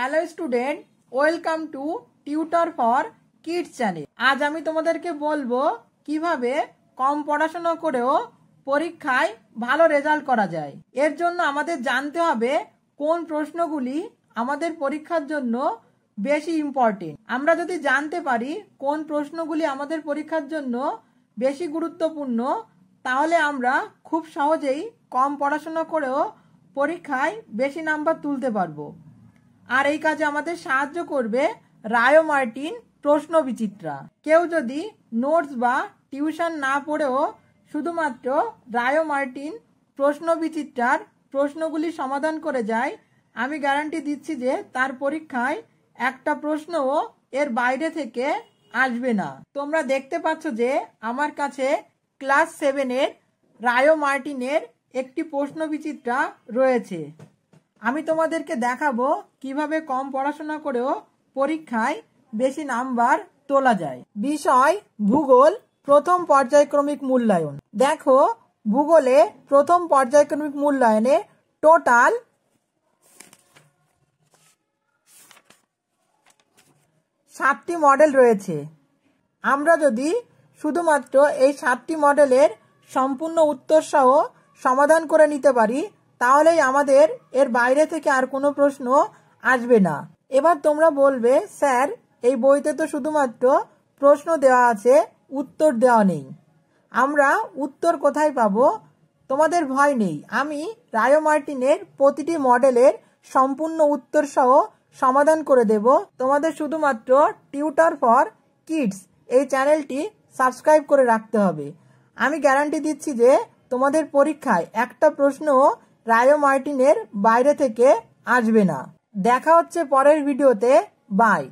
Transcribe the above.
Hello student, welcome to tutor for kids channel. আজ আমি তোমাদেরকে বলবো কিভাবে কম পড়াশোনা করেও পরীক্ষায় ভালো রেজাল্ট করা যায়। এর জন্য আমাদের জানতে হবে কোন প্রশ্নগুলি আমাদের পরীক্ষার জন্য বেশি ইম্পর্টেন্ট। আমরা যদি জানতে পারি কোন প্রশ্নগুলি আমাদের পরীক্ষার জন্য বেশি গুরুত্বপূর্ণ, তাহলে আমরা খুব সহজেই কম পড়াশোনা করেও পরীক্ষায় বেশি নাম্বার তুলতে পারবো। আর এই কাজে আমাদের সাহায্য করবে রায়ো মার্টিন প্রশ্ন বিচিত্রা। কেউ যদি নোটস বা টিউশন না পড়েও শুধুমাত্র রায়ো মার্টিন প্রশ্ন বিচিত্রার প্রশ্নগুলি সমাধান করে যায়, আমি গ্যারান্টি দিচ্ছি যে তার পরীক্ষায় একটা প্রশ্নও এর বাইরে থেকে আসবে না। তোমরা দেখতে পাচ্ছ যে আমার কাছে ক্লাস 7-এর রায়ো মার্টিনের একটি প্রশ্ন বিচিত্রা রয়েছে। আমি তোমাদেরকে দেখাবো কিভাবে কম পড়াশোনা করেও পরীক্ষায় বেশি নাম্বার তোলা যায়। বিষয় ভূগোল, প্রথম পর্যায়ক্রমিক মূল্যায়ন। দেখো, ভূগোলে প্রথম পর্যায়ক্রমিক মূল্যায়নে টোটাল 7টি মডেল রয়েছে। আমরা যদি শুধুমাত্র এই 7টি মডেলের সম্পূর্ণ উত্তর সহ সমাধান করে নিতে পারি, তাহলেই আমাদের এর বাইরে থেকে আর কোনো প্রশ্ন আসবে না। এবার তোমরা বলবে, স্যার এই বইতে তো শুধুমাত্র প্রশ্ন দেওয়া আছে, উত্তর দেওয়া নেই, আমরা উত্তর কোথায় পাবো? তোমাদের ভয় নেই, আমি রায়ো মার্টিনের প্রতিটি মডেলের সম্পূর্ণ উত্তর সহ সমাধান করে দেব। তোমাদের শুধুমাত্র টিউটর ফর কিডস এই চ্যানেলটি সাবস্ক্রাইব করে রাখতে হবে। আমি গ্যারান্টি দিচ্ছি যে তোমাদের পরীক্ষায় একটা প্রশ্নও রায়ো মার্টিনের বাইরে থেকে আসবে না। দেখা হচ্ছে পরের ভিডিওতে। বাই।